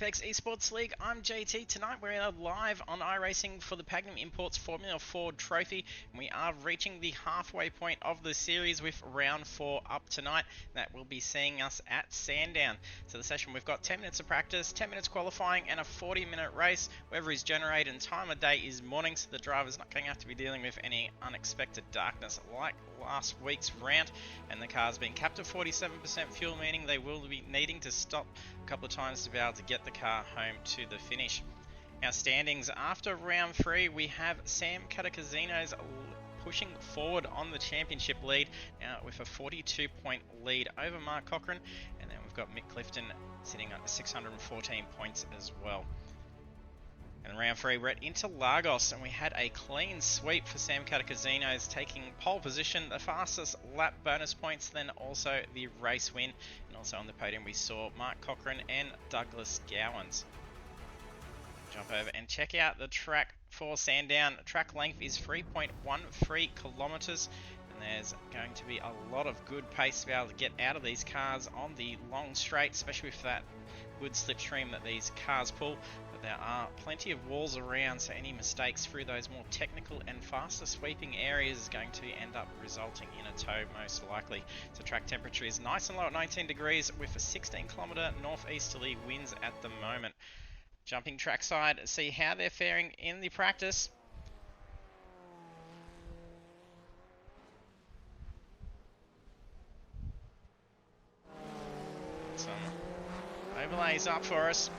Apex Esports League. I'm JT. Tonight we're live on iRacing for the Pagnian Imports Formula 4 Trophy, and we are reaching the halfway point of the series with round 4 up tonight. That will be seeing us at Sandown. So the session, we've got 10 minutes of practice, 10 minutes qualifying, and a 40-minute race. Weather is generated and time of day is morning, so the driver's not going to have to be dealing with any unexpected darkness like last week's round. And the car's been capped at 47% fuel, meaning they will be needing to stop a couple of times to be able to get the car home to the finish. Our standings after round 3, we have Sam Catacasinos pushing forward on the championship lead now with a 42-point lead over Mark Cochran, and then we've got Mick Clifton sitting at 614 points as well. And round 3, we're at Interlagos, and we had a clean sweep for Sam Catacasinos, taking pole position, the fastest lap bonus points, then also the race win. And also on the podium we saw Mark Cochran and Douglas Gowans. Jump over and check out the track for Sandown. Track length is 3.13 kilometers, and there's going to be a lot of good pace to be able to get out of these cars on the long straight, especially with that good slipstream that these cars pull. But there are plenty of walls around, so any mistakes through those more technical and faster sweeping areas is going to end up resulting in a tow most likely. So track temperature is nice and low at 19 degrees with a 16-kilometer northeasterly winds at the moment. Jumping trackside, see how they're faring in the practice. Some overlays up for us.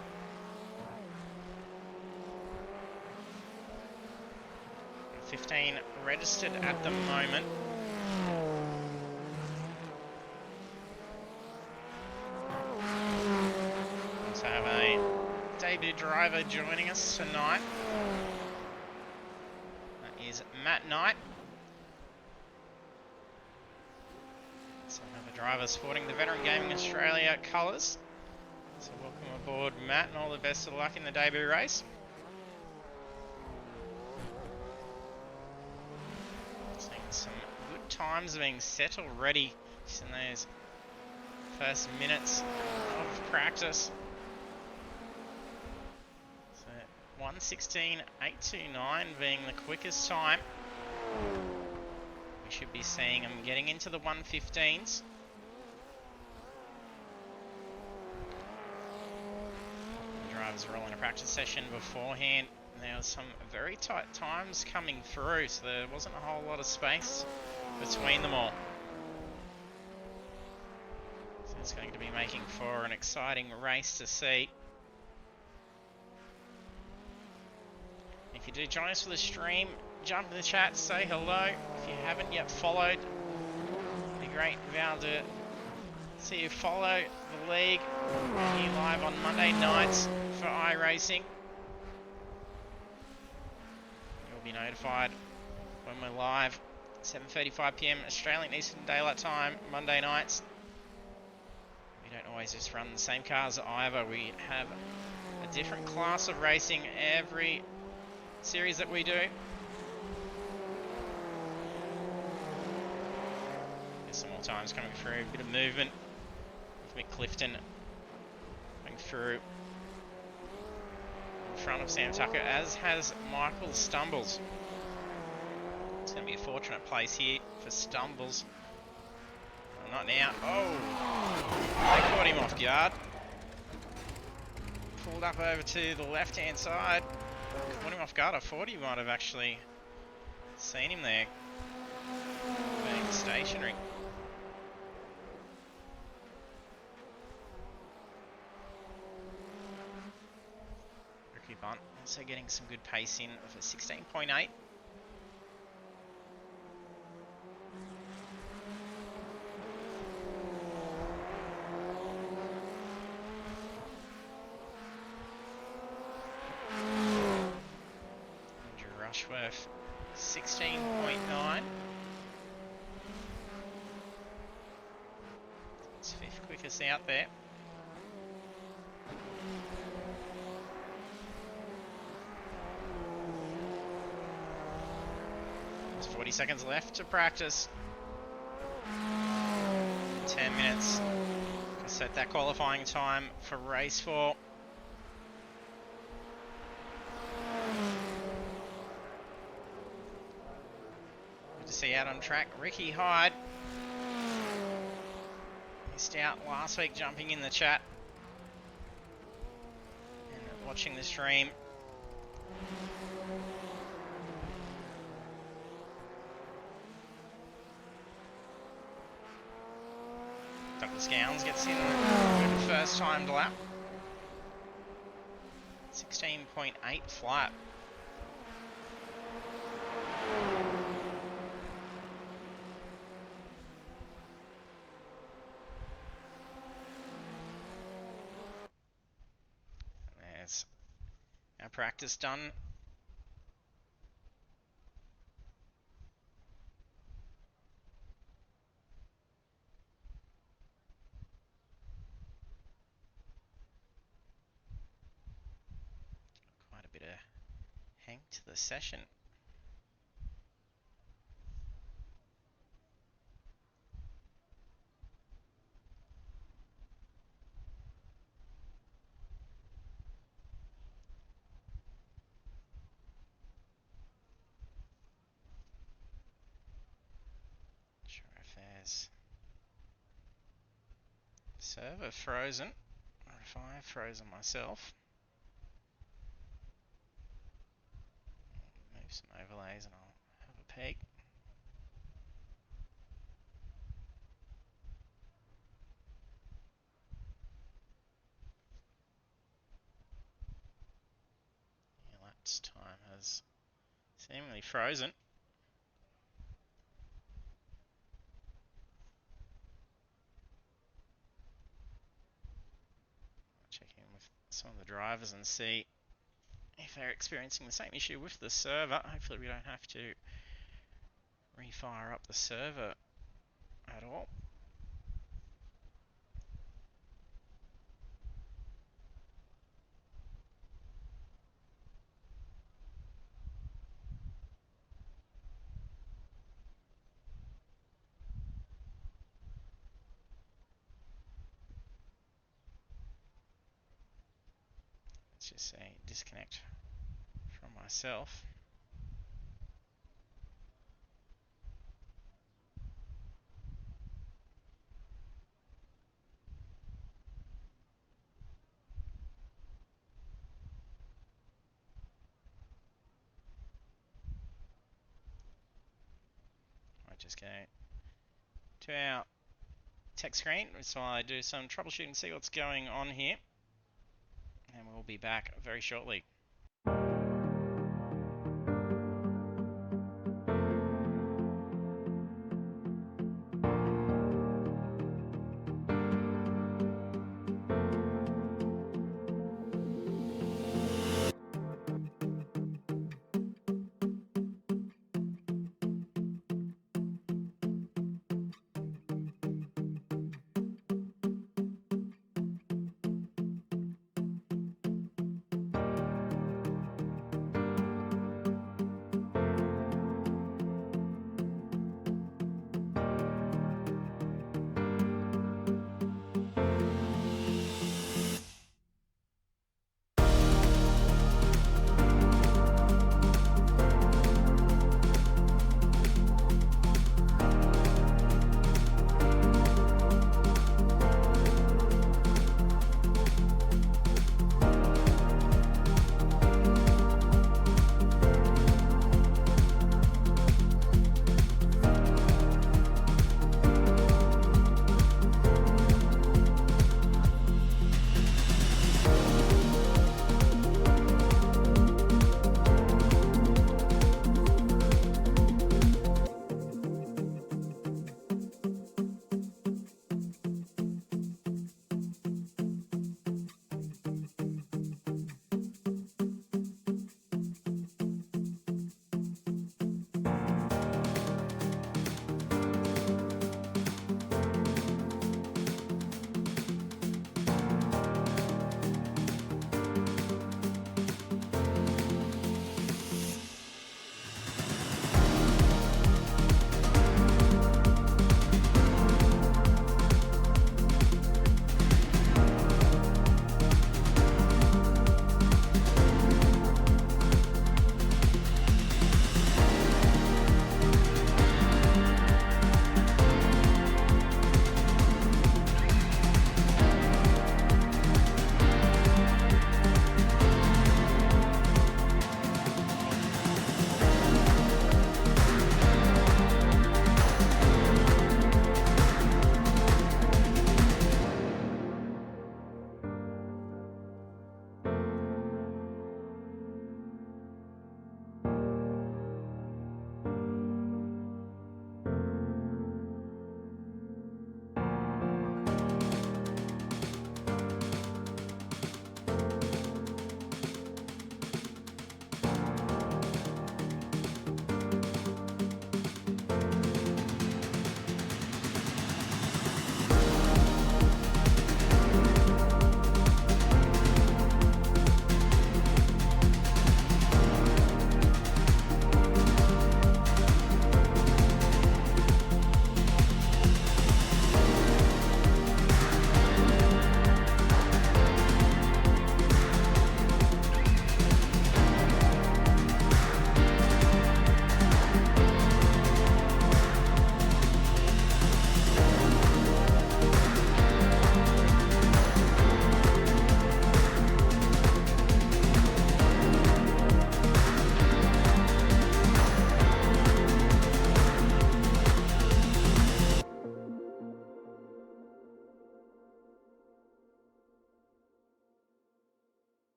And 15 registered at the moment. Let's have a debut driver joining us tonight. That is Matt Knight. So another driver sporting the Veteran Gaming Australia colours. So welcome aboard, Matt, and all the best of luck in the debut race. Seeing some good times being set already just in those first minutes of practice. 1:16.829 being the quickest time. We should be seeing them getting into the 1:15s. The drivers were all in a practice session beforehand. There was some very tight times coming through, so there wasn't a whole lot of space between them all. So it's going to be making for an exciting race to see. If you do join us for the stream, jump in the chat, say hello. If you haven't yet followed, it'd be great to be able to see you follow the league. We're here live on Monday nights for iRacing. You'll be notified when we're live, 7:35 PM Australian Eastern Daylight Time, Monday nights. We don't always just run the same cars either. We have a different class of racing every series that we do. There's some more times coming through, a bit of movement with Mick Clifton going through in front of Sam Tucker, as has Michael Stumbles. It's going to be a fortunate place here for Stumbles. Well, not now. Oh! They caught him off guard. Pulled up over to the left-hand side. Caught him off guard. I thought he might have actually seen him there being stationary. Ricky Bunt also getting some good pace in of a 16.8. Rushworth 16.9. It's fifth quickest out there. There's 40 seconds left to practice. 10 minutes to set that qualifying time for race 4. see out on track. Ricky Hyde missed out last week jumping in the chat and watching the stream. Douglas Gowns gets in a good first timed lap. 16.8 flat. There's our practice done. Quite a bit of hang to the session. Sure if there's server frozen, or if I've frozen myself. Move some overlays and I'll have a peek. Elapsed time has seemingly frozen. Check in with some of the drivers and see if they're experiencing the same issue with the server. Hopefully we don't have to refire up the server at all. Let's just say disconnect from myself. I just go to our tech screen so I do some troubleshooting and see what's going on here. And we'll be back very shortly.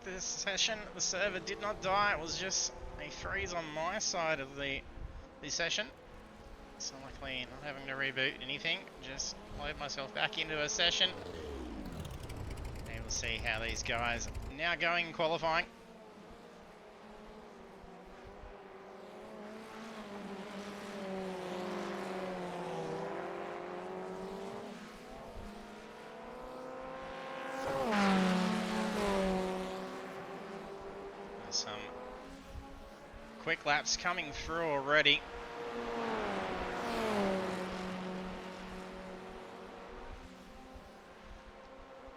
like this session. The server did not die. It was just a freeze on my side of the session. So luckily not having to reboot anything. Just load myself back into a session. And we'll see how these guys now going in qualifying. Some quick laps coming through already.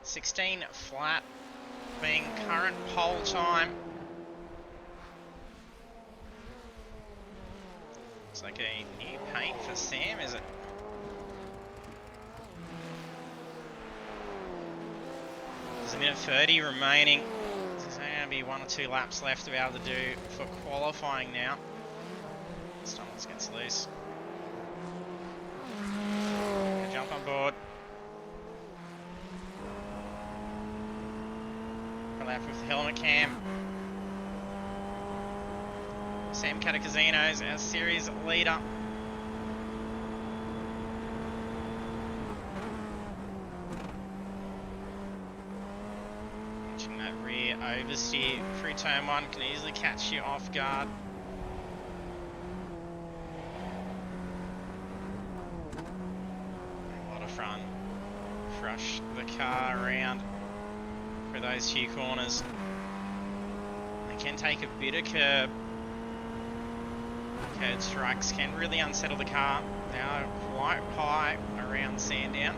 .16 flat being current pole time. Looks like a new paint for Sam, is it? There's a minute 30 remaining. There's only going to be 1 or 2 laps left to be able to do for qualifying now. Stumbles gets loose. Jump on board. Lap with the helmet cam. Sam Catacasinos, our series leader. Watching that rear oversteer through turn 1 can easily catch you off guard. A lot of fun. Crush the car around for those few corners. They can take a bit of curb. Curb strikes can really unsettle the car. They are quite high around Sandown.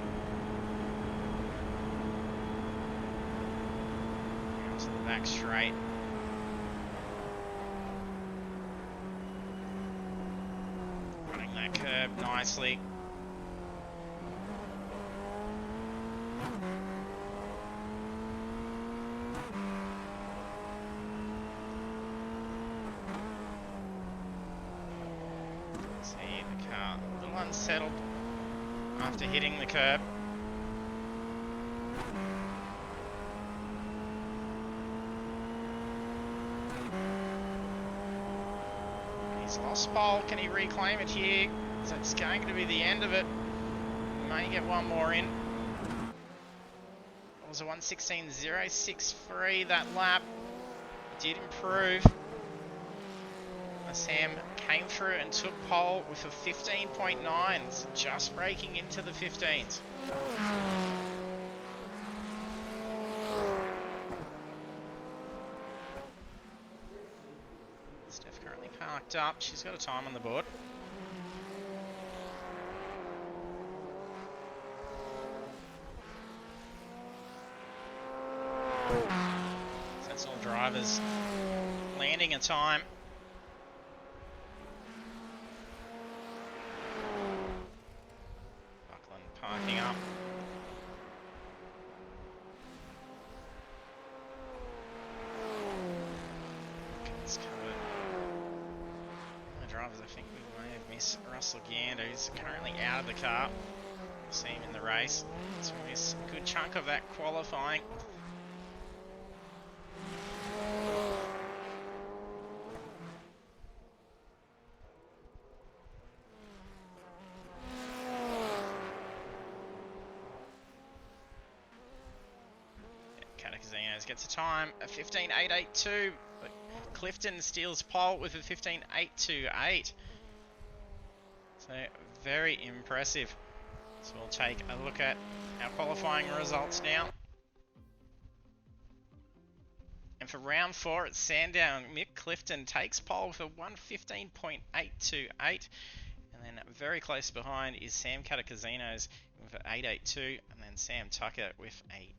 Now to the back straight. Running that curb nicely. Unsettled after hitting the curb. He's lost pole. Can he reclaim it here? So it's going to be the end of it. May get one more in. It was a 1:16.063 that lap. Did improve. Sam came through and took pole with a 15.9, just breaking into the 15s. Steph currently parked up. She's got a time on the board. Sensible drivers landing a time. Parking up. It's covered. The drivers, I think we may have missed Russell Gander, who's currently out of the car. We'll see him in the race. So we missed a good chunk of that qualifying. Gets a time, a 15.882, but Clifton steals pole with a 15.828. So very impressive. So we'll take a look at our qualifying results now. And for round 4 at Sandown, Mick Clifton takes pole with a 1:15.828. And then very close behind is Sam Catacasinos with an 8.82, and then Sam Tucker with a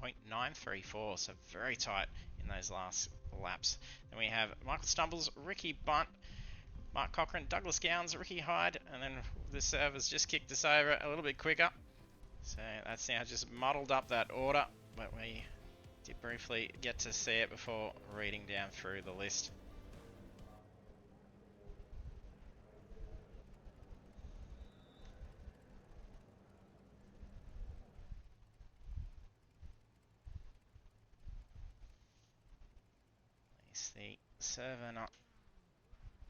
0.934, so very tight in those last laps. Then we have Michael Stumbles, Ricky Bunt, Mark Cochran, Douglas Gowns, Ricky Hyde, and then the servers just kicked us over a little bit quicker. So that's now just muddled up that order, but we did briefly get to see it before reading down through the list. The server not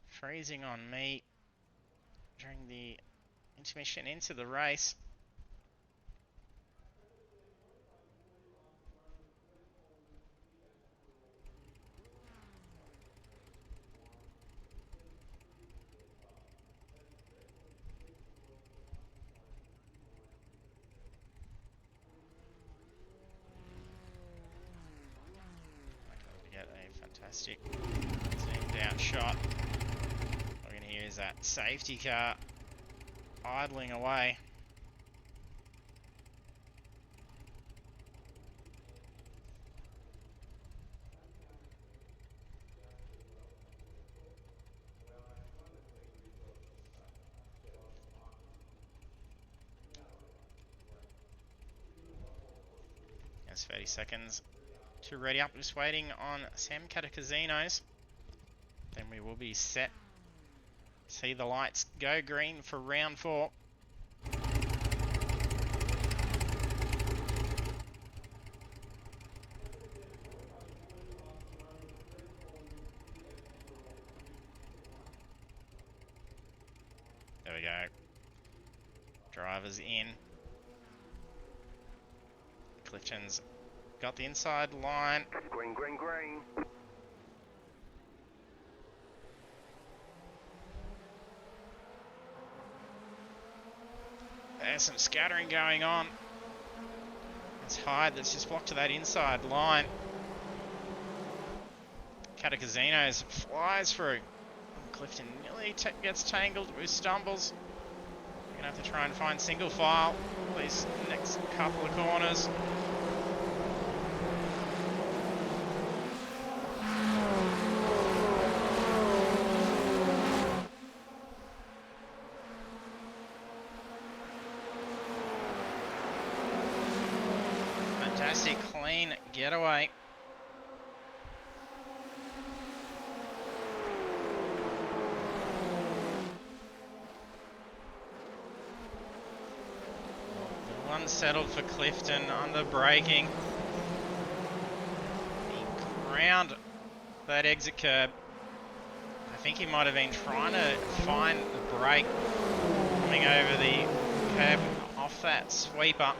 freezing on me during the intermission into the race. Get a fantastic zoomed out shot. What we're going to hear is that safety car idling away. There's 30 seconds to ready up. Just waiting on Sam Catacasinos. Then we will be set. See the lights go green for round 4. There we go. Drivers in. Clifton's got the inside line. Green, green, green. There's some scattering going on. It's Hyde that's just blocked to that inside line. Catacasinos flies through. Clifton nearly gets tangled with stumbles. We're going to have to try and find single file these next couple of corners. Fantastic clean getaway. Unsettled for Clifton under braking. He ground that exit curb. I think he might have been trying to find the brake coming over the curb off that sweeper.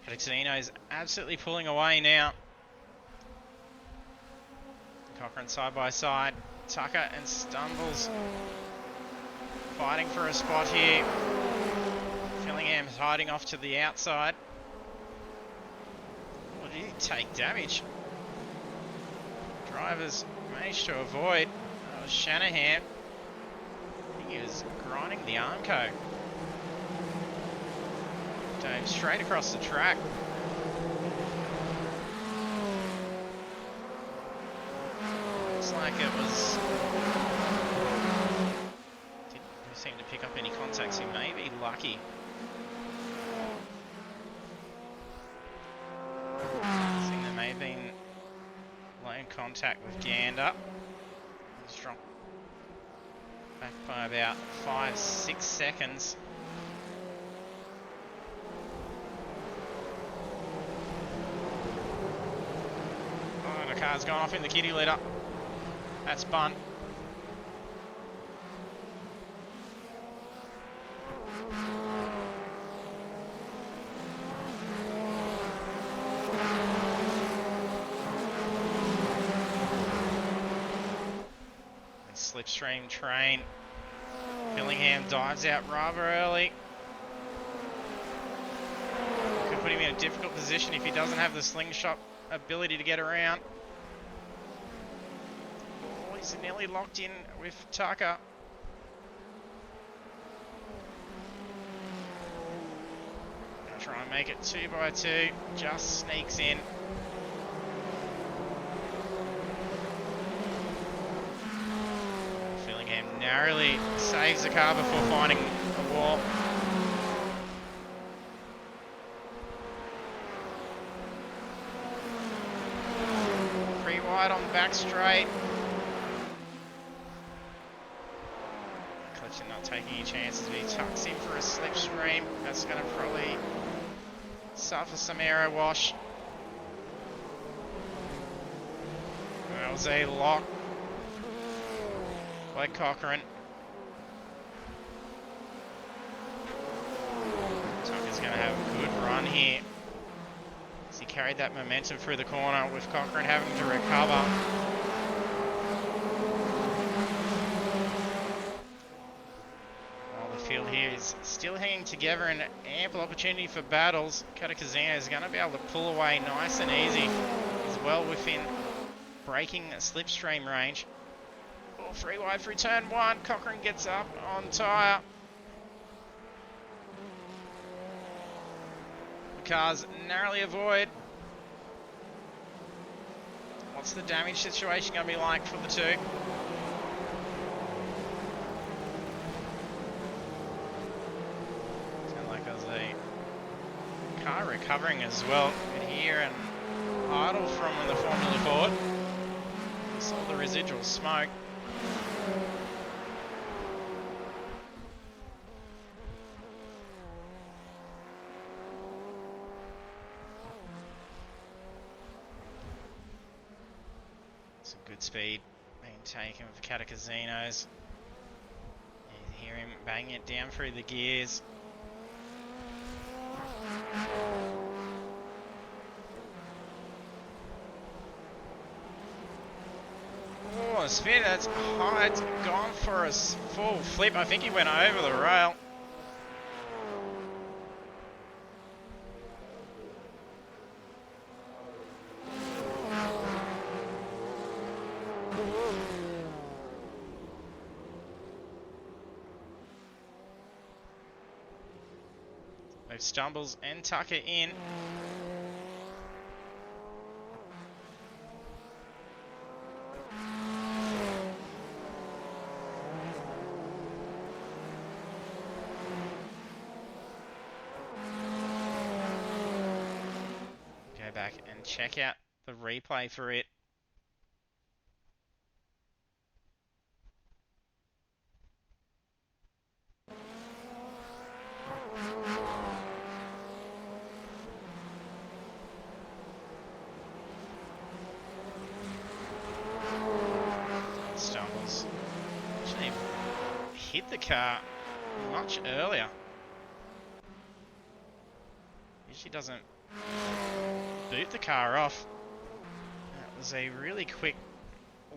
Catacasino's absolutely pulling away now. Cochrane side by side. Tucker and Stumbles fighting for a spot here. Fillingham's hiding off to the outside. Well, did he take damage? Drivers managed to avoid. That was Shanahan. I think he was grinding the Armco. Dove straight across the track. Looks like it was... seem to pick up any contacts. He may be lucky. I think there may have been lone contact with Gander. He's dropped back by about 5-6 seconds. Oh, the car's gone off in the kitty litter. That's bunt. Slipstream train. Fillingham dives out rather early. Could put him in a difficult position if he doesn't have the slingshot ability to get around. Oh, he's nearly locked in with Tucker. Gonna try and make it 2x2. Just sneaks in. Narrowly saves the car before finding a wall. Pretty wide on the back straight. Clifton not taking any chances, but he tucks in for a slipstream. That's going to probably suffer some aero wash. That was a lock by Cochrane. Tucker's going to have a good run here. As he carried that momentum through the corner with Cochrane having to recover. While the field here is still hanging together and ample opportunity for battles, Katakazina is going to be able to pull away nice and easy. He's well within braking slipstream range. Oh, 3 wide through turn 1. Cochrane gets up on tyre. The cars narrowly avoid. What's the damage situation going to be like for the two? Sounds like there's a car recovering as well. You can hear an idle from the Formula Ford. Saw the residual smoke. Some good speed being taken with Katakazino's. You hear him banging it down through the gears. Oh, a spin, that's high. It's gone for a full flip. I think he went over the rail. Both Stumbles and Tucker in. Go back and check out the replay for it. Stumbles. Actually hit the car much earlier. Usually doesn't boot the car off. That was a really quick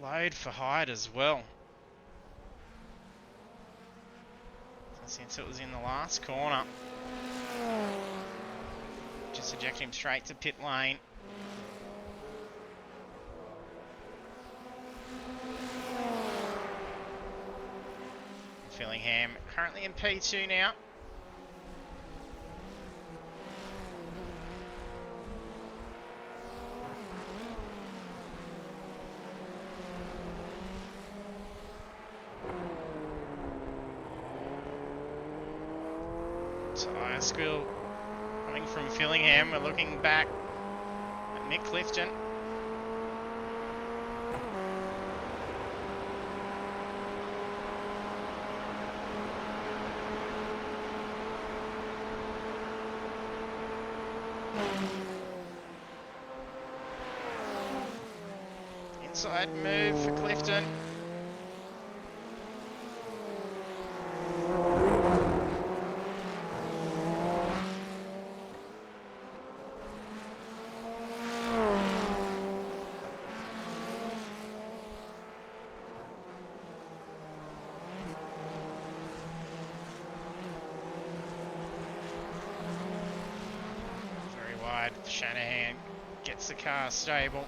load for Hyde as well. Since it was in the last corner. Just ejected him straight to pit lane. Fillingham currently in P2 now. Tyre squill coming from Fillingham. We're looking back at Nick Clifton. Inside move for Clifton. Very wide. Shanahan gets the car stable.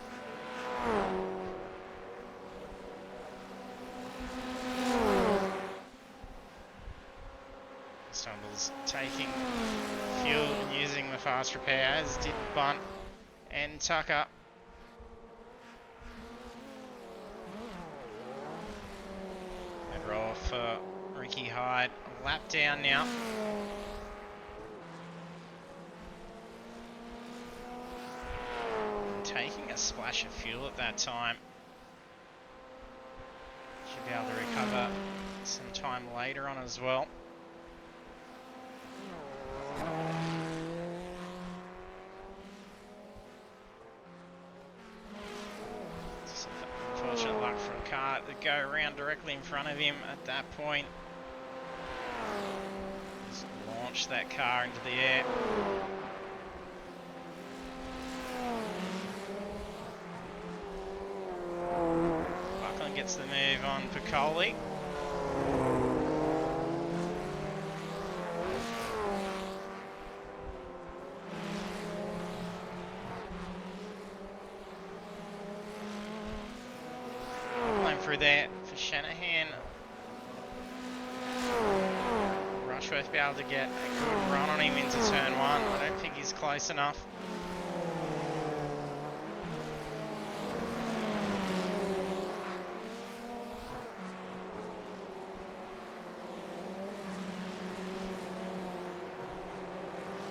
Stumbles taking fuel and using the fast repair, as did Bunt and Tucker. And roll for Ricky Hyde. A lap down now. And taking a splash of fuel at that time. Should be able to recover some time later on as well. for a car to go around directly in front of him at that point. Just launch that car into the air. Buckland gets the move on Piccoli. Through there for Shanahan. Rushworth be able to get a good run on him into turn 1. I don't think he's close enough.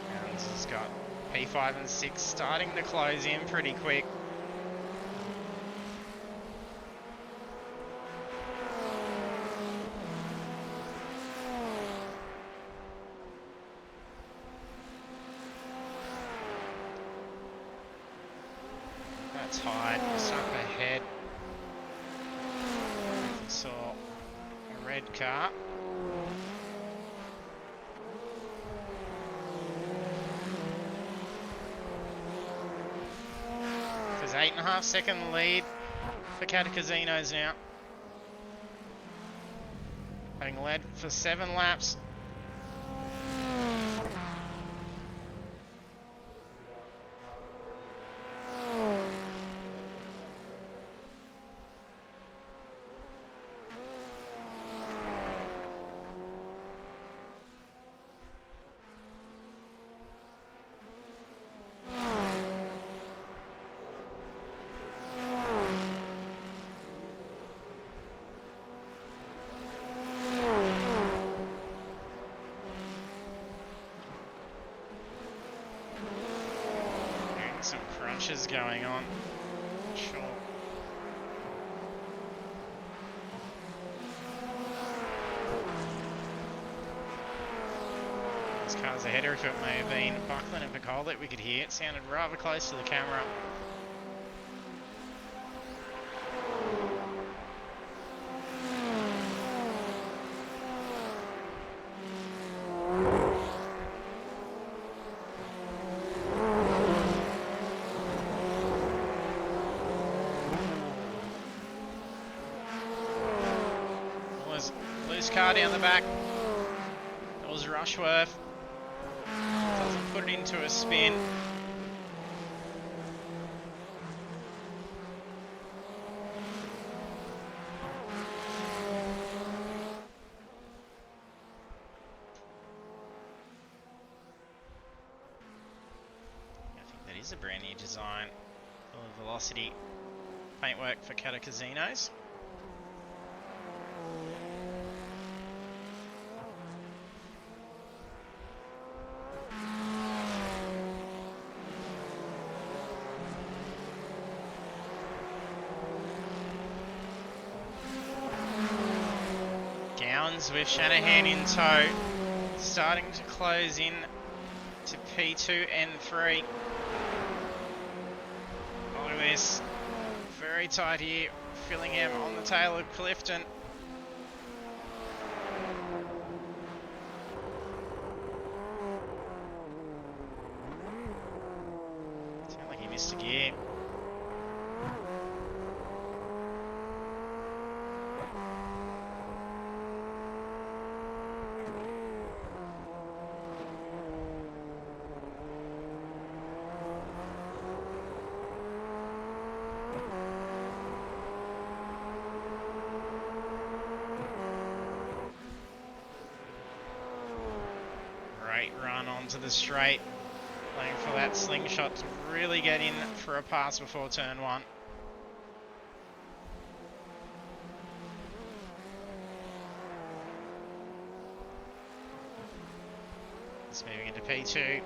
Jones has got P5 and 6 starting to close in pretty quick. Tied, just up ahead. Saw a red car. There's 8.5 second lead for Catacazinos now. Having led for 7 laps. Some crunches going on. Sure. This car's a header if it may have been Buckland and Piccoli that we could hear. It sounded rather close to the camera. Car down the back. That was Rushworth. Doesn't put it into a spin. I think that is a brand new design. Full of velocity paintwork for Catacazinos. With Shanahan in tow, starting to close in to P2 and 3. Look at this, very tight here. Fillingham on the tail of Clifton. Sounds like he missed a gear. Run onto the straight, playing for that slingshot to really get in for a pass before turn 1. It's moving into P2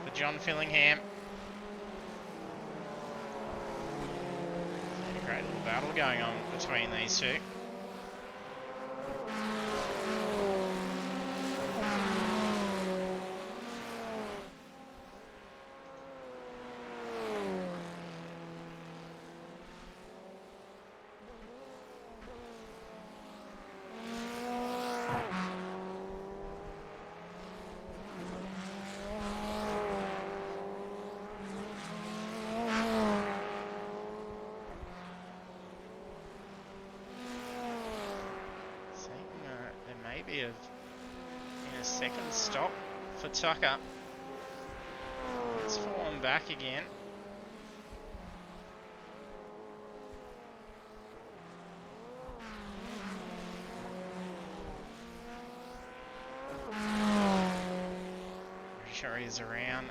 for John Fillingham. A great little battle going on between these two. maybe in a second stop for Tucker. It's fallen back again. Pretty sure he's around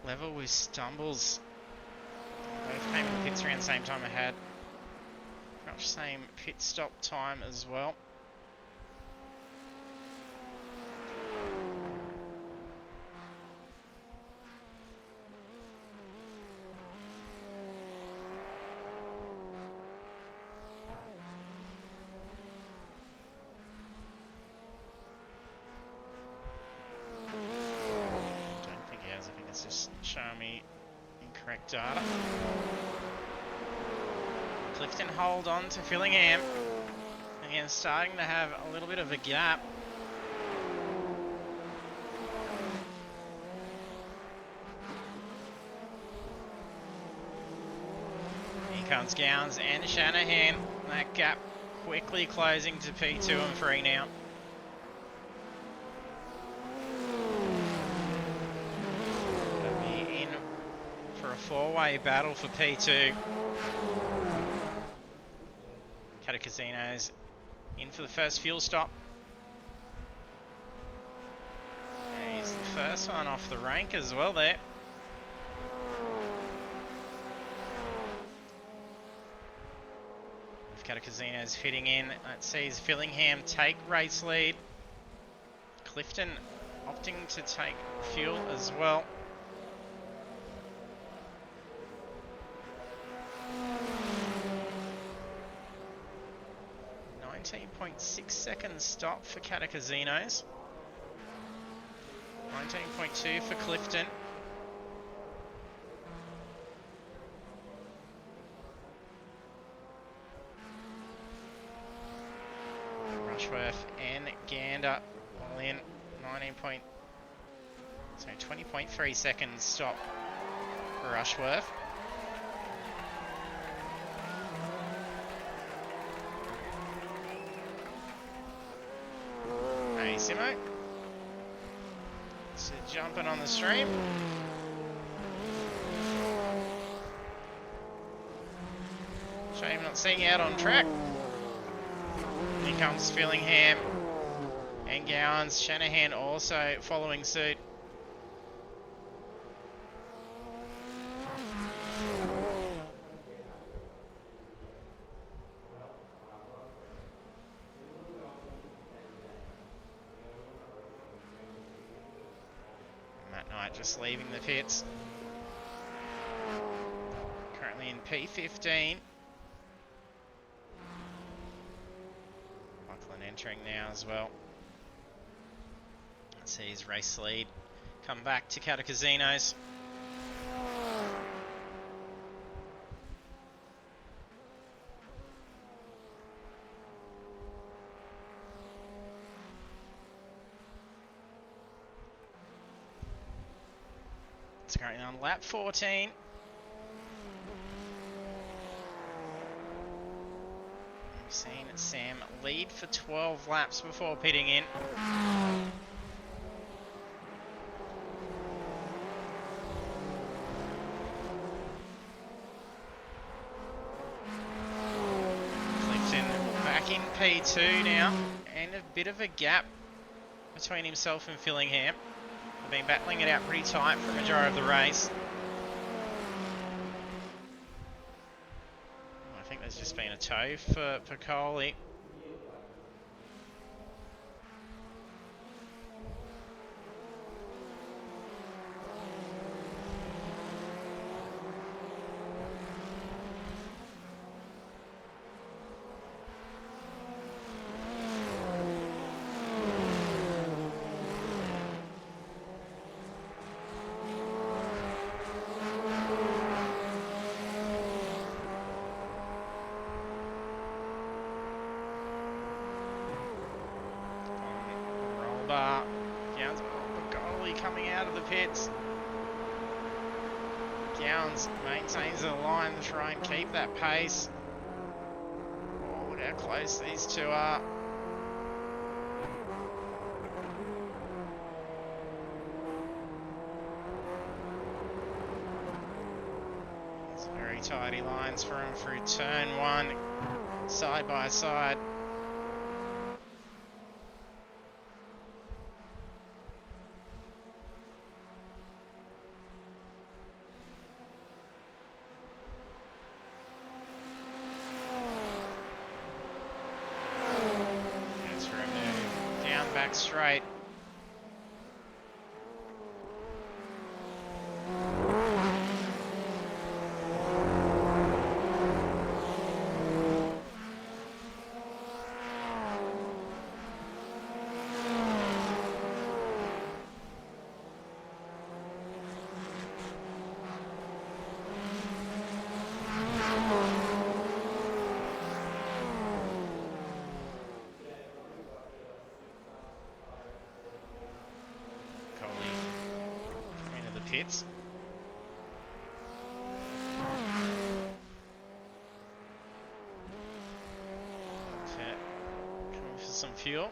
level with Stumbles. Both came in the pits around the same time I had. Pretty much same pit stop time as well. Don't think he has. I think it's just showing me incorrect data. Clifton hold on to Fillingham. Again, starting to have a little bit of a gap. Here comes Gowns and Shanahan. That gap quickly closing to P2 and 3 now. Gonna be in for a four-way battle for P2. Casinos in for the first fuel stop. And he's the first one off the rank as well there. With Casinos fitting in, that sees Fillingham take race lead. Clifton opting to take fuel as well. 19.6 second stop for Casinos. 19.2 for Clifton. Rushworth and Gander all in. 20.3 seconds stop for Rushworth. Simo. So jumping on the stream. Shame not seeing out on track. Here comes Fillingham and Gowans. Shanahan also following suit. Just leaving the pits. Currently in P15. Buckland entering now as well. Let's see his race lead come back to Casinos. It's currently on lap 14. We've seen Sam lead for 12 laps before pitting in. Clifton back in P2 now, and a bit of a gap between himself and Fillingham. Been battling it out pretty tight for the majority of the race. I think there's just been a tow for Piccoli. Coming out of the pits. Gowns maintains the line to try and keep that pace. Oh, Look how close these two are. There's very tidy lines for him through turn one, side by side. Back straight. Pits. Okay. Coming for some fuel.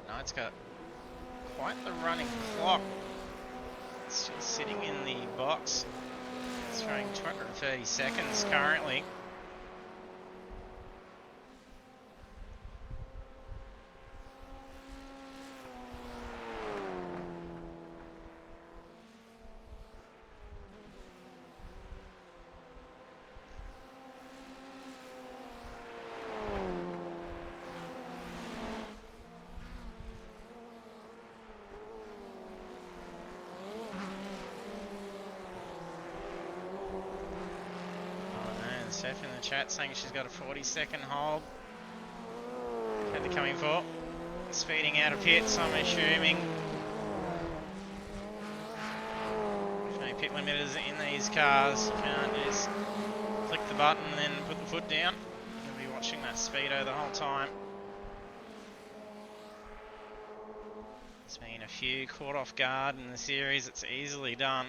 But Knight's got quite the running clock. Still sitting in the box. It's showing 230 seconds currently. Steph in the chat saying she's got a 40-second hold. Had to come in for. Speeding out of pits, I'm assuming. There's no pit limiters in these cars. You can't just click the button and then put the foot down. You'll be watching that speedo the whole time. There's been a few caught off guard in the series. It's easily done.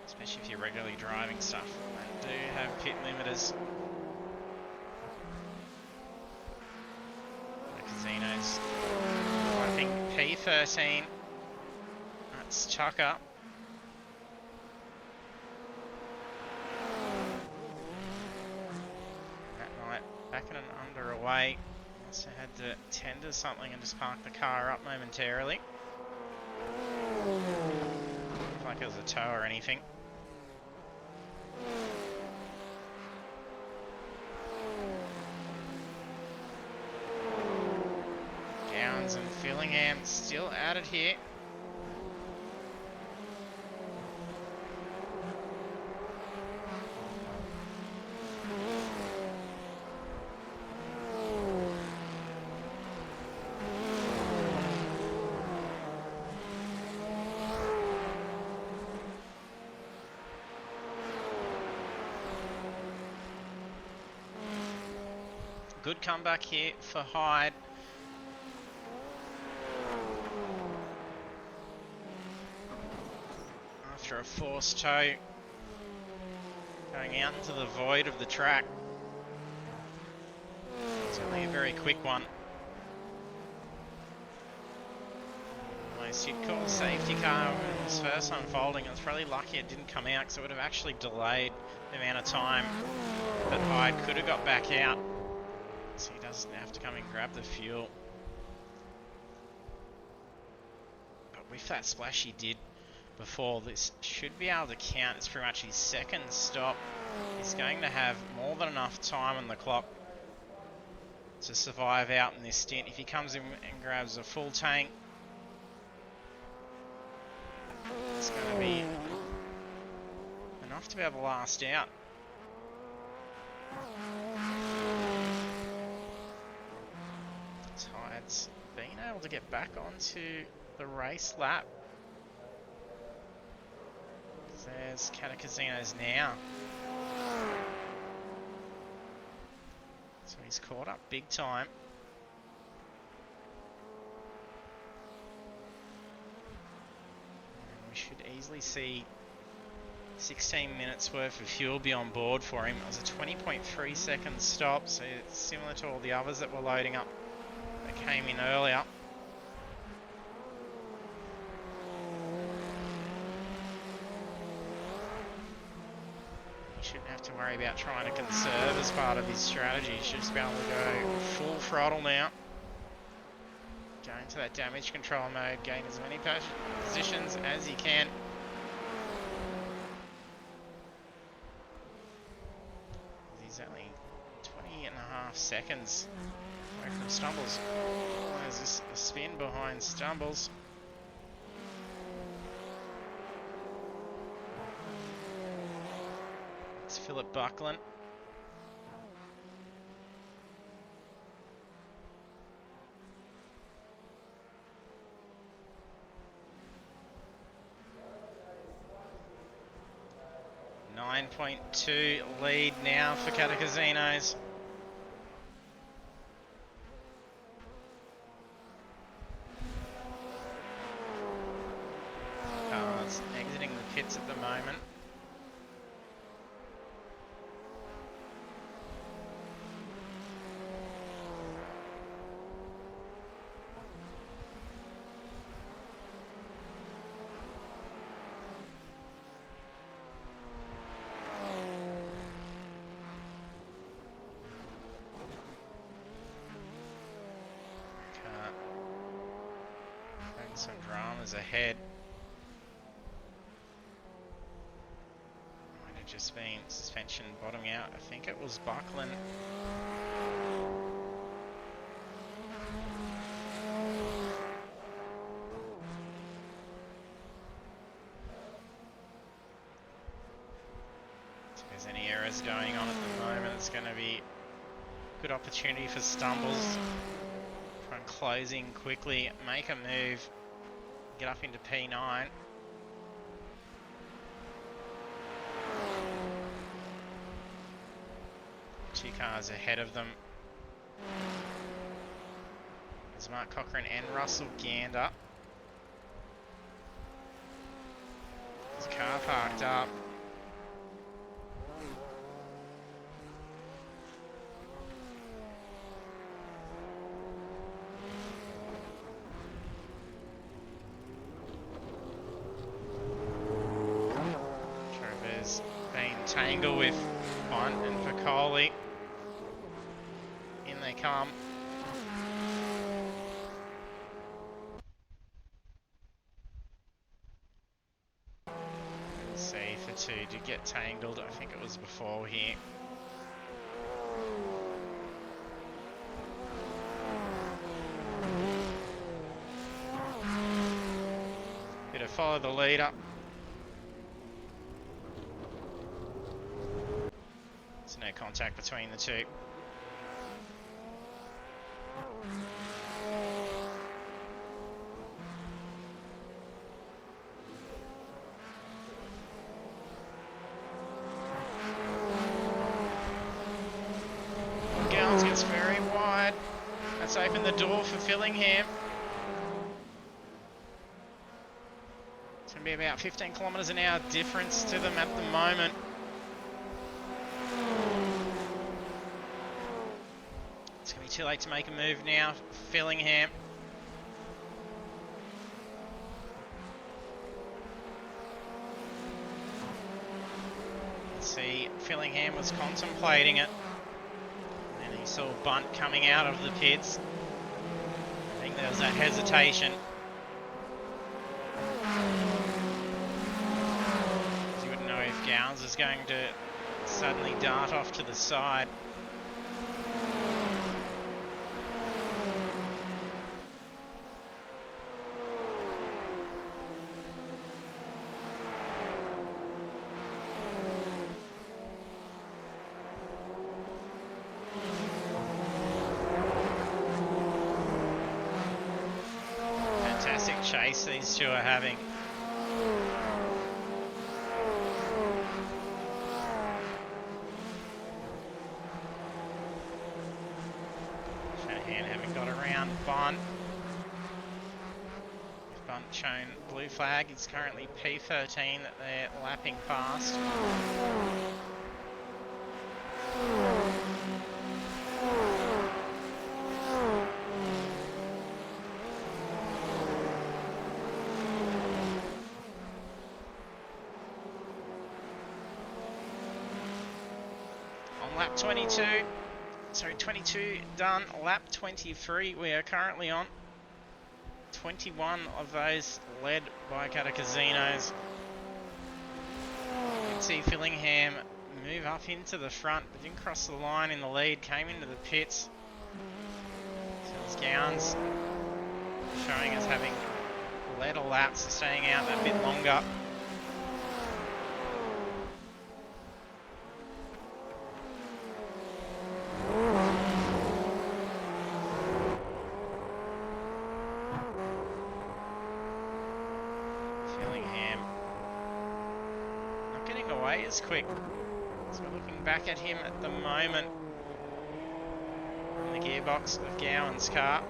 Especially if you're regularly driving stuff. They do have pit limiters. The casinos. I think P13. That's Tucker. That night, back in and under away. Also had to tender something and just park the car up momentarily. Looked like it was a tow or anything. Gowns and Fillingham still at it here. Good comeback here for Hyde. After a forced tow, going out into the void of the track. It's only a very quick one. Almost you'd call a safety car when it was first unfolding. It's probably lucky it didn't come out because it would have actually delayed the amount of time that Hyde could have got back out. So he doesn't have to come and grab the fuel. But with that splash he did before, this should be able to count. It's pretty much his second stop. He's going to have more than enough time on the clock to survive out in this stint. If he comes in and grabs a full tank, it's going to be enough to be able to last out. Hyde's been able to get back onto the race lap. There's Catacasinos now. So he's caught up big time. And we should easily see 16 minutes worth of fuel be on board for him. It was a 20.3 second stop, so it's similar to all the others that were loading up that came in earlier. He shouldn't have to worry about trying to conserve as part of his strategy. He should just be able to go full throttle now. Go into that damage control mode, gain as many positions as he can. He's only 20.5 seconds away from Stumbles. There's this a spin behind Stumbles. It's Philip Buckland. .2 lead now for Catacasinos. Cars exiting the pits at the moment. Some dramas ahead. Might have just been suspension bottoming out. I think it was Buckland. If there's any errors going on at the moment, it's going to be a good opportunity for Stumbles. Try and closing quickly, make a move. Get up into P9. Two cars ahead of them. There's Mark Cochran and Russell Gander. There's a car parked up. Tangle with Bont and Piccoli. In they come. C for 2 to get tangled. I think it was before here. Bit of follow the leader. No contact between the two. Gowns gets very wide. That's opened the door for Fillingham. It's going to be about 15 kilometres an hour difference to them at the moment. It's going to be too late to make a move now. Fillingham. See, Fillingham was contemplating it. And then he saw Bunt coming out of the pits. I think there was that hesitation. You wouldn't know if Gowns is going to suddenly dart off to the side. Fantastic chase these two are having. Shanahan haven't got around Bunt. If Bunt shown blue flag. It's currently P13 that they're lapping past. On lap 22, so 22 done, lap 23 we are currently on. 21 of those led by Casinos. You can see Fillingham move up into the front, but didn't cross the line in the lead, came into the pits. Phil's Gowns showing us having led a lap, so staying out a bit longer. Is quick, so we're looking back at him at the moment in the gearbox of Gowan's car.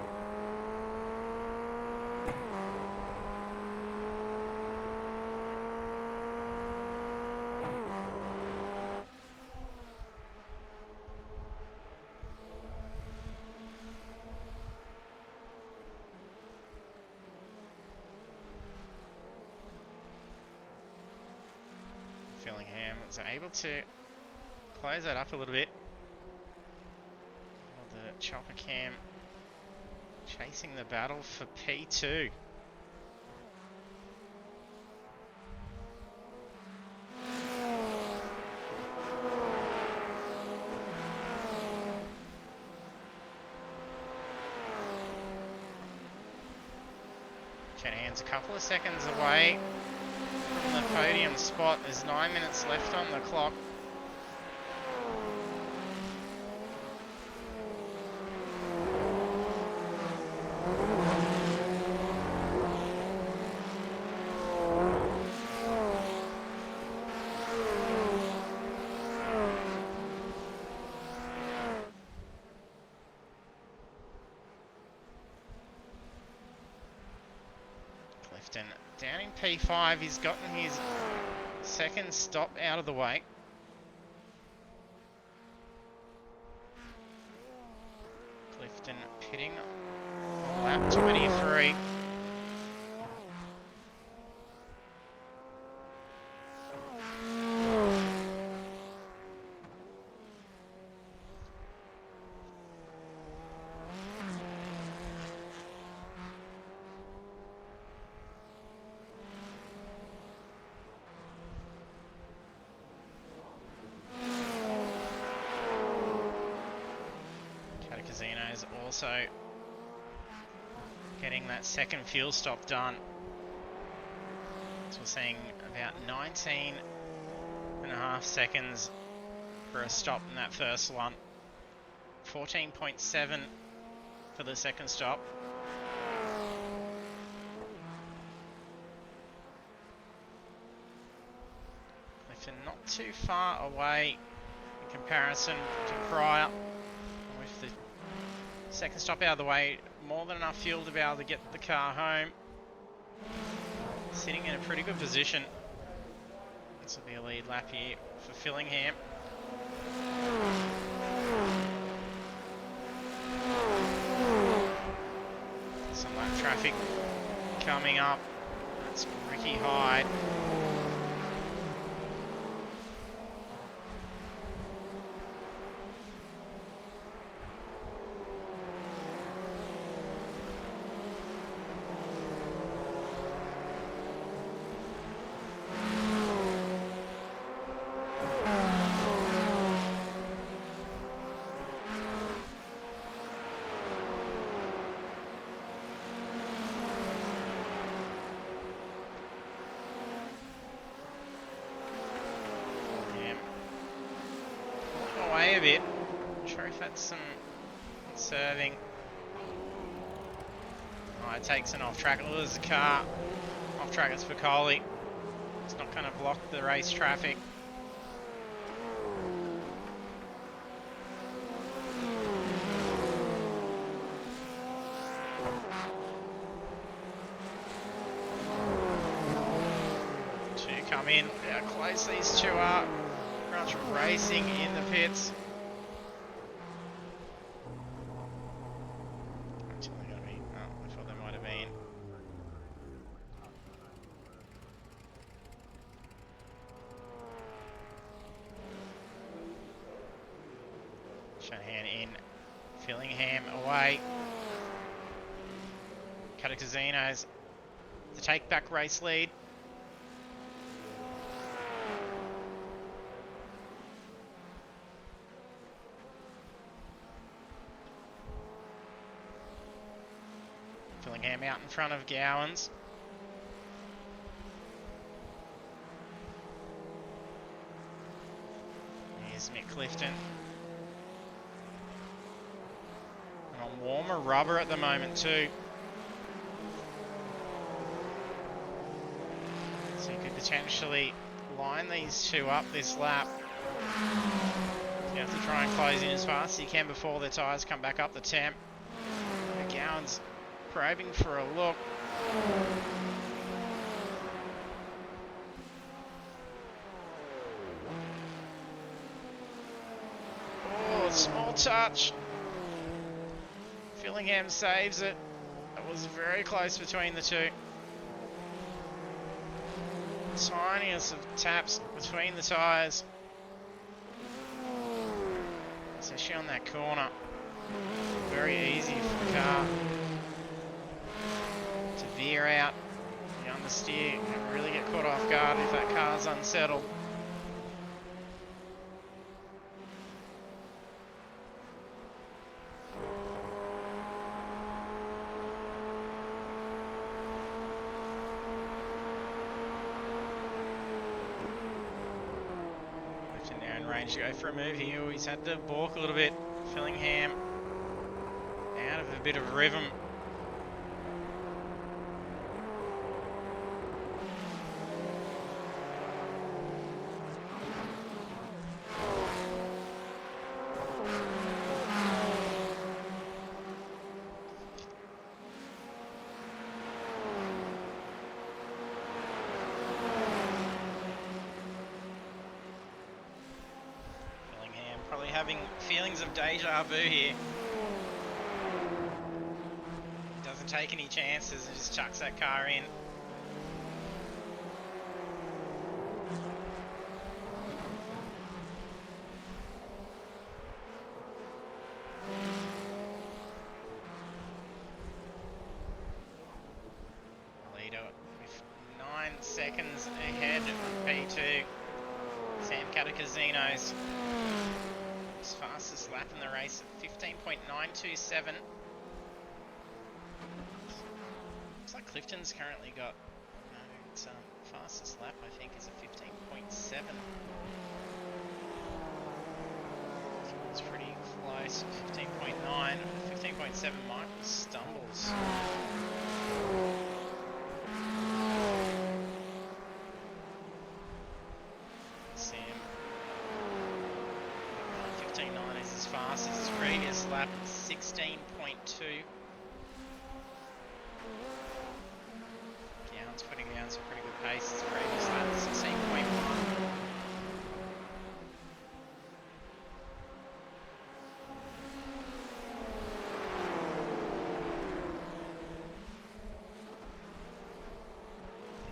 Fillingham was able to close that up a little bit. The chopper cam chasing the battle for P2. Shanahan's a couple of seconds away from the podium spot. There's 9 minutes left on the clock. Clifton down in P5, he's gotten his second stop out of the way. Clifton pitting on lap 23. Casinos also getting that second fuel stop done. So we're seeing about 19.5 seconds for a stop in that first one. 14.7 for the second stop. Clifton not too far away in comparison to prior. With the second stop out of the way, more than enough fuel to be able to get the car home. Sitting in a pretty good position. This will be a lead lap here for Fillingham. Some lap traffic coming up. That's Ricky Hyde. A bit. Sharif had some serving. Oh, it takes an off track. Lures the car. Off track is for Coley. It's not going to block the race traffic. come in. How close these two are. Crunch racing in the pits. Actually, they're gonna be. Oh, I thought they might have been. Shanahan in. Fillingham away. Catacasinos. The take back race lead. Fillingham out in front of Gowans. Here's Mick Clifton. And on warmer rubber at the moment too. So you could potentially line these two up this lap. You have to try and close in as fast as you can before the tyres come back up the temp. Gowans probing for a look. Oh, small touch. Fillingham saves it. It was very close between the two. Tiniest of taps between the tyres. Especially on that corner. Very easy for the car to veer out, be understeer, and really get caught off guard if that car's unsettled. Now in range to go for a move here. He's had to balk a little bit. Fillingham out of a bit of rhythm. Probably having feelings of deja vu here. Doesn't take any chances and just chucks that car in. Leader with 9 seconds ahead of P2. Sam Catacasinos. His fastest lap in the race at 15.927. Looks like Clifton's currently got, no, it's fastest lap I think is a 15.7. It's pretty close, 15.9, 15.7 Michael stumbles. Sam. 15.9 is as fast as his previous lap at 16.2. Gowans putting down some pretty good pace. His previous lap at 16.1.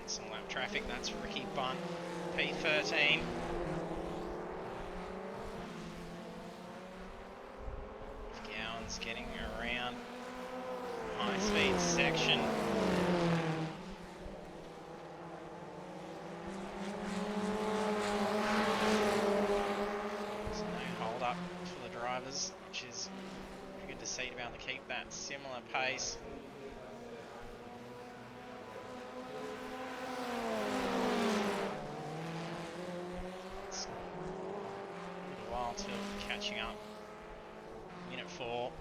Some lap traffic, that's Ricky Bunt, P13. Gowans getting around high speed section. There's no hold up for the drivers, which is pretty good to see to be able to keep that similar pace. It's a little while till catching up. Minute 4.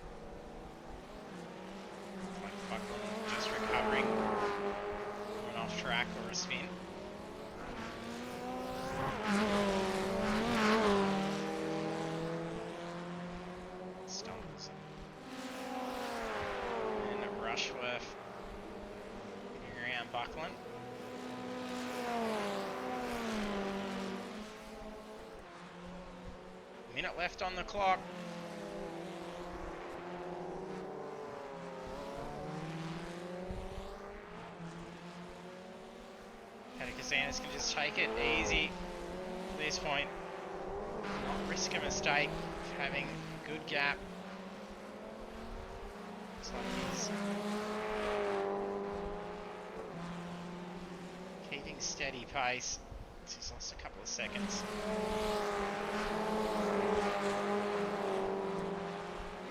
Like Buckland just recovering from an off track or a spin. Stumbles. And Rushworth getting around Buckland. minute left on the clock. Kazanis can just take it easy at this point. Not risk a mistake. Having a good gap. Looks like he's keeping steady pace. He's lost a couple of seconds.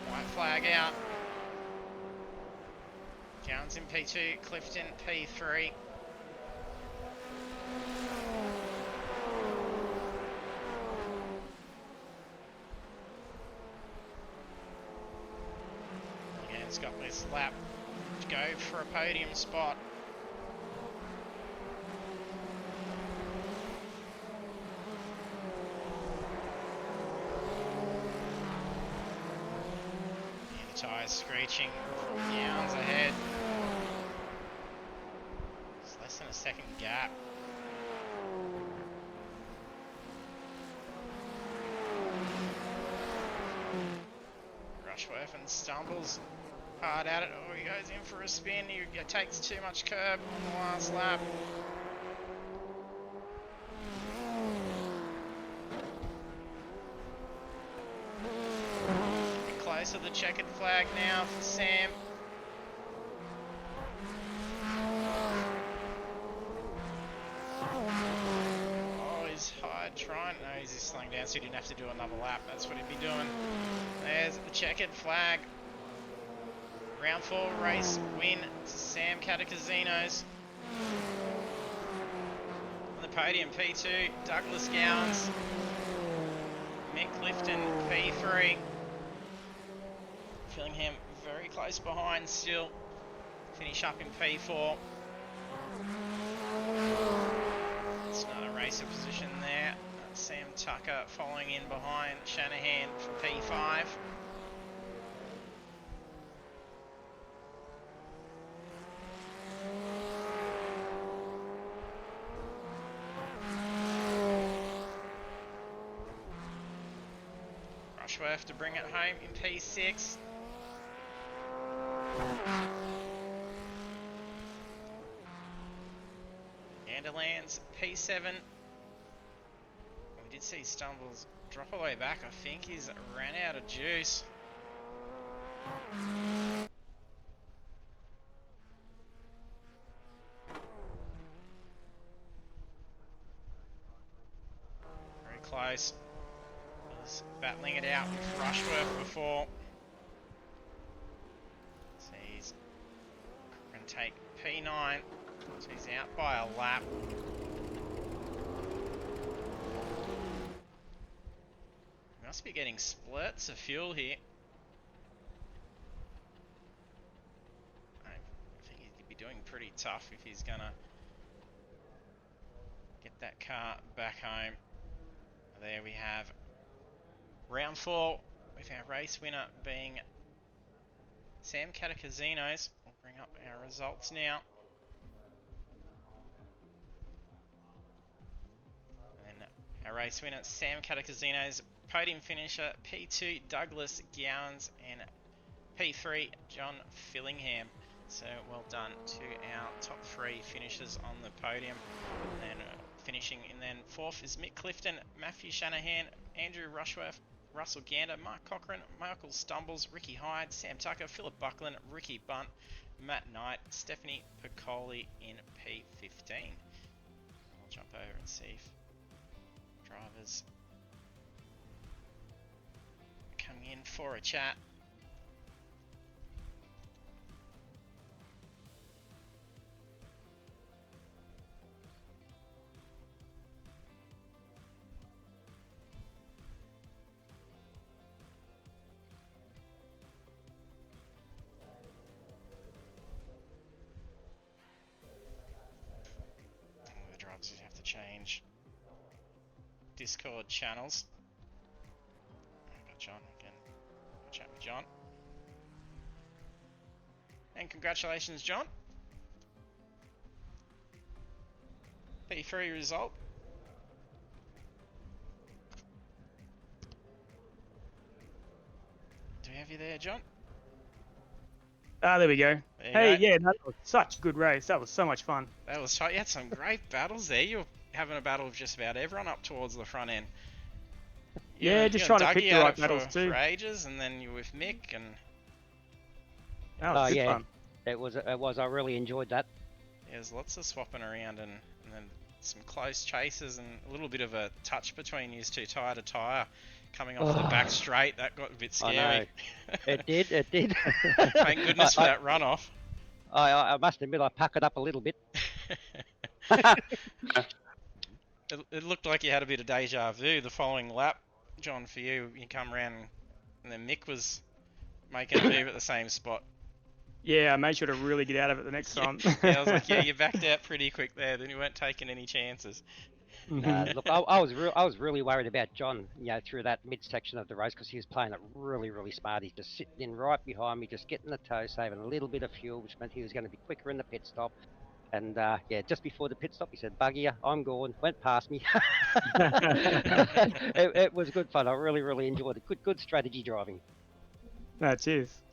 White flag out. Gowans in P2, Clifton P3. He's got this lap to go for a podium spot. Yeah, the tyres screeching from Gowans ahead. It's less than a second gap. Rushworth and stumbles hard at it. Oh, he goes in for a spin. He takes too much curb on the last lap. Getting close to the checkered flag now for Sam. Oh, he's hard trying. No, he's just slowing down so he didn't have to do another lap. That's what he'd be doing. There's the checkered flag. Round 4 race win to Sam Catacasinos. On the podium, P2, Douglas Gowans. Mick Clifton, P3. Fillingham very close behind still. Finish up in P4. It's not a racer position there. Sam Tucker following in behind Shanahan for P5. Rushworth to bring it home in P6. Anderlands P7. We did see Stumbles drop all the way back. I think he's ran out of juice. Very close. Was battling it out with Rushworth before. So he's going to take P9. So he's out by a lap. He must be getting splurts of fuel here. I think he'd be doing pretty tough if he's going to get that car back home. There we have round 4 with our race winner being Sam Catacasinos. We'll bring up our results now. And then our race winner, Sam Catacasinos. Podium finisher, P2, Douglas Gowans, and P3, John Fillingham. So well done to our top 3 finishers on the podium. And then finishing in then 4th is Mick Clifton, Matthew Shanahan, Andrew Rushworth, Russell Gander, Mark Cochran, Michael Stumbles, Ricky Hyde, Sam Tucker, Philip Buckland, Ricky Bunt, Matt Knight, Stephanie Piccoli in P15. I'll jump over and see if drivers are coming in for a chat. You have to change Discord channels. I've got John again. I'll chat with John. And congratulations, John. P3 result. we have you there, John? Ah, there we go. There you Hey, go. yeah, that was such a good race. That was so much fun. That was tight. You had some great battles there. You were having a battle with just about everyone up towards the front end. Yeah, just trying to pick the right battles too. For ages, and then you were with Mick, and that was good fun. It was. I really enjoyed that. Yeah, there's lots of swapping around, and then some close chases, and a little bit of a touch between you two, tyre to tyre, coming off the back straight. That got a bit scary. I know. It did. Thank goodness for that runoff. I must admit, I puckered up a little bit. It looked like you had a bit of deja vu the following lap, John. For you come around, and then Mick was making a move at the same spot. Yeah, I made sure to really get out of it the next time. Yeah, I was like, yeah, you backed out pretty quick there. Then you weren't taking any chances. Look, I was really worried about John, through that midsection of the race, because he was playing it really, really smart. He's just sitting in right behind me, just getting the toe, saving a little bit of fuel, which meant he was going to be quicker in the pit stop. And just before the pit stop, he said, "Buggy, I'm going." Went past me. It was good fun. I really, really enjoyed it. Good strategy driving. That is.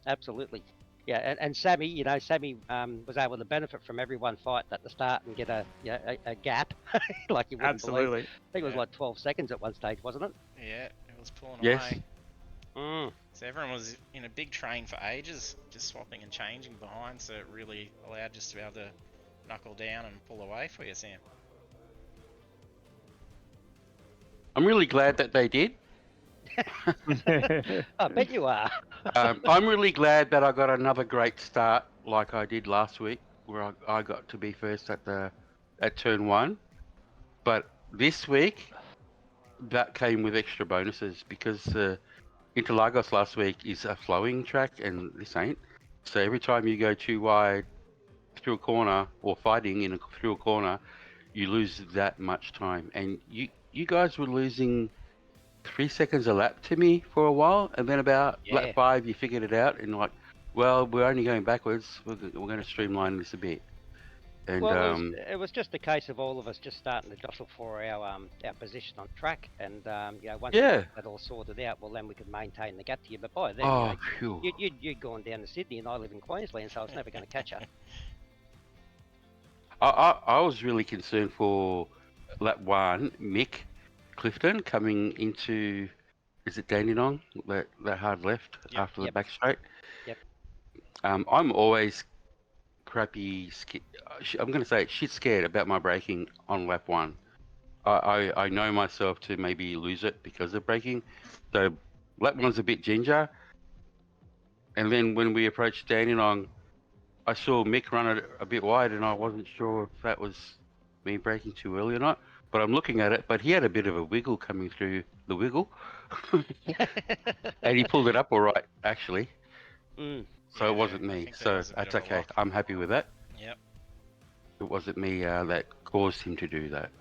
Absolutely. Yeah, and Sammy, Sammy was able to benefit from everyone fighting at the start and get a gap, like you wouldn't believe. I think it was like 12 seconds at one stage, wasn't it? Yeah, it was pulling away. So everyone was in a big train for ages, just swapping and changing behind, so it really allowed just to be able to knuckle down and pull away for you, Sam. I'm really glad that they did. I bet you are. I'm really glad that I got another great start like I did last week, where I got to be first at turn 1. But this week, that came with extra bonuses because Interlagos last week is a flowing track and this ain't. So every time you go too wide through a corner or fighting through a corner, you lose that much time. And you guys were losing 3 seconds a lap to me for a while, and then about lap 5 you figured it out and like, well, we're only going backwards, we're going to streamline this a bit. And it was just a case of all of us just starting to jostle for our position on track, and once we got that all sorted out, well, then we could maintain the gap to you. But by then, you'd gone down to Sydney, and I live in Queensland, so I was never going to catch up. I was really concerned for lap 1, Mick Clifton coming into, is it Dandenong, that hard left after the back straight? Yep. I'm always crappy, I'm going to say shit scared about my braking on lap 1. I know myself to maybe lose it because of braking. So lap 1's a bit ginger. And then when we approached Dandenong, I saw Mick run it a bit wide and I wasn't sure if that was me braking too early or not. But I'm looking at it, but he had a bit of a wiggle coming through the wiggle. And he pulled it up all right, actually. So it wasn't me. So that's okay. I'm happy with that. Yep. It wasn't me that caused him to do that.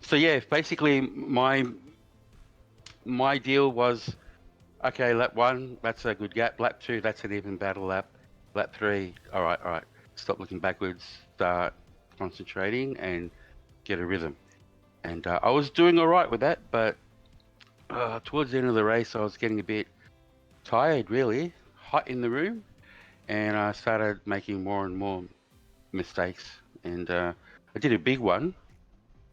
So yeah, basically my deal was, okay, lap 1, that's a good gap. Lap 2, that's an even battle lap. Lap 3, all right. Stop looking backwards, start concentrating and get a rhythm. And I was doing all right with that, but towards the end of the race, I was getting a bit tired, really, hot in the room, and I started making more and more mistakes. And I did a big one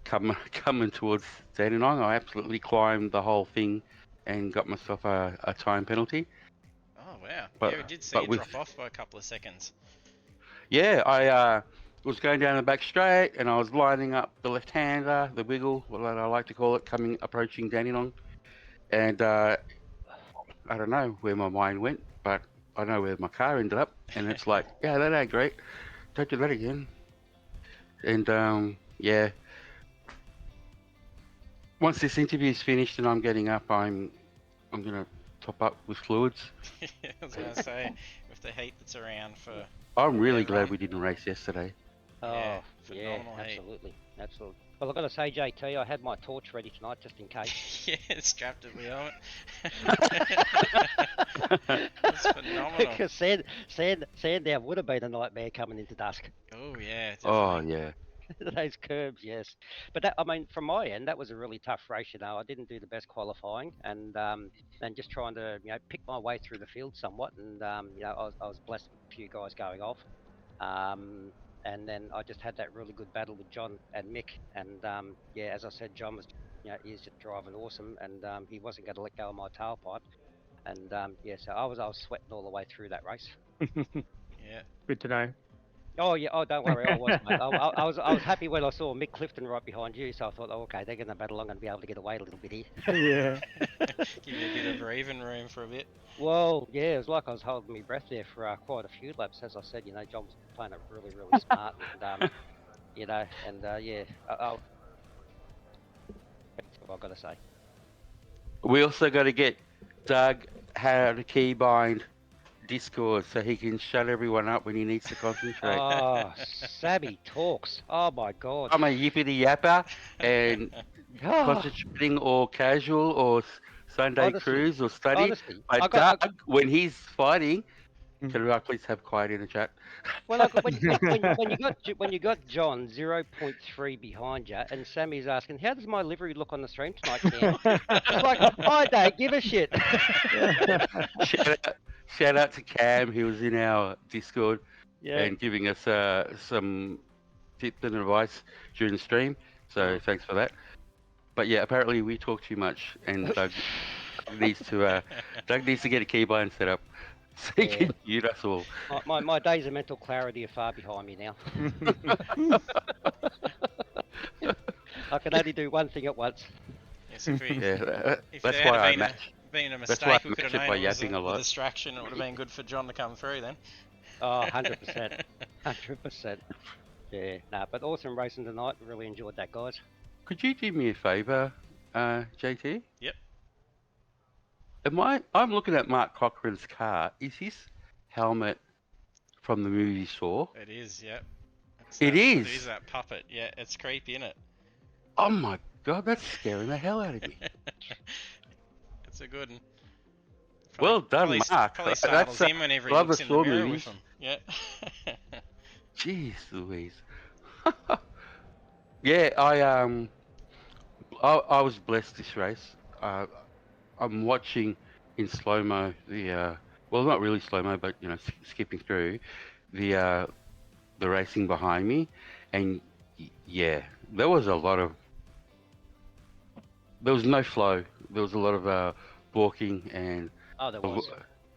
coming towards Sandown. I absolutely climbed the whole thing and got myself a time penalty. Oh wow! But, yeah, we did see you drop off by a couple of seconds. Yeah, I was going down the back straight and I was lining up the left-hander, the wiggle, what I like to call it, approaching Dandenong. And I don't know where my mind went, but I know where my car ended up. And it's like, yeah, that ain't great. Don't do that again. And yeah. Once this interview's finished and I'm getting up, I'm gonna top up with fluids. I was gonna say, with the heat that's around for. I'm really glad we didn't race yesterday. Oh, yeah, absolutely. Well, I've got to say, JT, I had my torch ready tonight just in case. Yeah, strapped at the helmet. That's phenomenal. Because Sandown would have been a nightmare coming into dusk. Oh, yeah. Definitely. Oh, yeah. Those curbs, yes. But that, I mean, from my end, that was a really tough race. I didn't do the best qualifying, and just trying to pick my way through the field somewhat. And I was blessed with a few guys going off. And then I just had that really good battle with John and Mick. And yeah, as I said, John was he's just driving awesome, and he wasn't going to let go of my tailpipe. And yeah, so I was sweating all the way through that race. Yeah. Good to know. Oh yeah, oh don't worry, I was mate. I was happy when I saw Mick Clifton right behind you, so I thought, oh, okay, they're going to battle. I'm going to be able to get away a little bit here. Yeah. Give you a bit of breathing room for a bit. Well, yeah, it was like I was holding my breath there for quite a few laps. As I said, John was playing it really, really smart, and yeah, that's what I've got to say. We also got to get Doug how to keybind Discord so he can shut everyone up when he needs to concentrate. Oh, Sammy talks. Oh my God. I'm a yippity yapper and concentrating or casual or Sunday Honestly, cruise or study. honestly, But Doug, when he's fighting, can I please have quiet in the chat? When you got John 0.3 behind you, and Sammy's asking, "How does my livery look on the stream tonight, Cam?" It's like, I don't give a shit. Shout out to Cam. He was in our Discord Yeah. and giving us some tips and advice during the stream. So thanks for that. But yeah, apparently we talk too much, and Doug needs to get a keybind set up so he can mute us all. My days of mental clarity are far behind me now. I can only do one thing at once. Yes, if that's there why had been a mistake, we could have known it was a distraction. It would have been good for John to come through then. Oh, 100%. 100%. Yeah, but awesome racing tonight. Really enjoyed that, guys. Could you do me a favour, JT? Yep. I'm looking at Mark Cochran's car. Is his helmet from the movie Saw? It is, yep. It is? It is that puppet. Yeah, it's creepy, isn't it? Oh my God, that's scaring the hell out of me. It's a good one. Well done, Mark. Probably startles him whenever he looks in the mirror with him. Yeah. Jeez Louise. Yeah, I was blessed this race. I'm watching in slow-mo well, not really slow-mo, but skipping through the racing behind me, and yeah, there was no flow. There was a lot of balking, and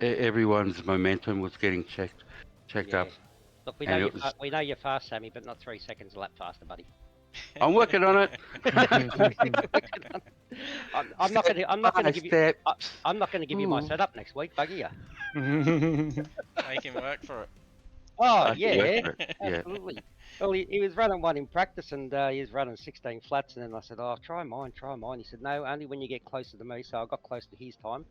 everyone's momentum was getting checked up. Look, we know you're fast, Sammy, but not 3 seconds a lap faster, buddy. I'm working on it. I'm not going to give you. I'm not going to give you my setup next week, buggy ya. Make him work for it. Oh yeah, absolutely. Well, he was running one in practice, and he was running 16 flats, and then I said, "Oh, try mine." He said, "No, only when you get closer to me." So I got close to his time,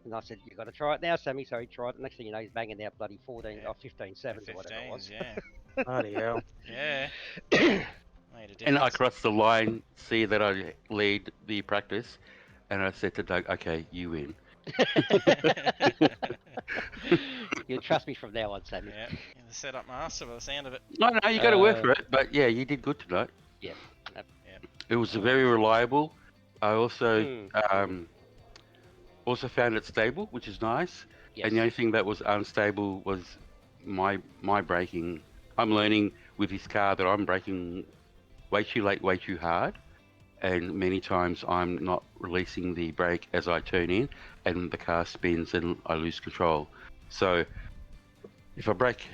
and I said, "You got to try it now, Sammy." So he tried it. Next thing you know, he's banging out bloody 14 or 15 sevens or whatever it was. Yeah. Bloody hell. Yeah. And I crossed the line, see that I lead the practice, and I said to Doug, "Okay, you win." You trust me from now on, Sammy. Yeah, you're the setup master by the sound of it. No, you got to work for it. But yeah, you did good tonight. Yeah. It was very reliable. I also also found it stable, which is nice. Yes. And the only thing that was unstable was my braking. I'm learning with this car that I'm braking way too late, way too hard, and many times I'm not releasing the brake as I turn in, and the car spins and I lose control. So if I brake,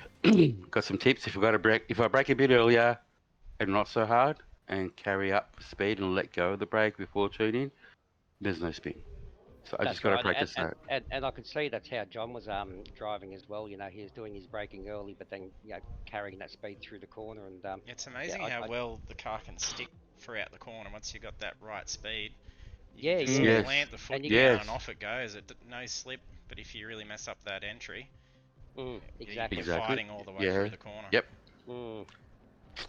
got some tips. If I brake a bit earlier and not so hard, and carry up speed and let go of the brake before turning, there's no spin. So I just got to practice that. And I could see that's how John was driving as well. He was doing his braking early, but then carrying that speed through the corner. And it's amazing how well the car can stick throughout the corner once you've got that right speed. You just yes. plant the foot down and off it goes. No slip, but if you really mess up that entry, exactly. you're fighting all the way through the corner. Yep.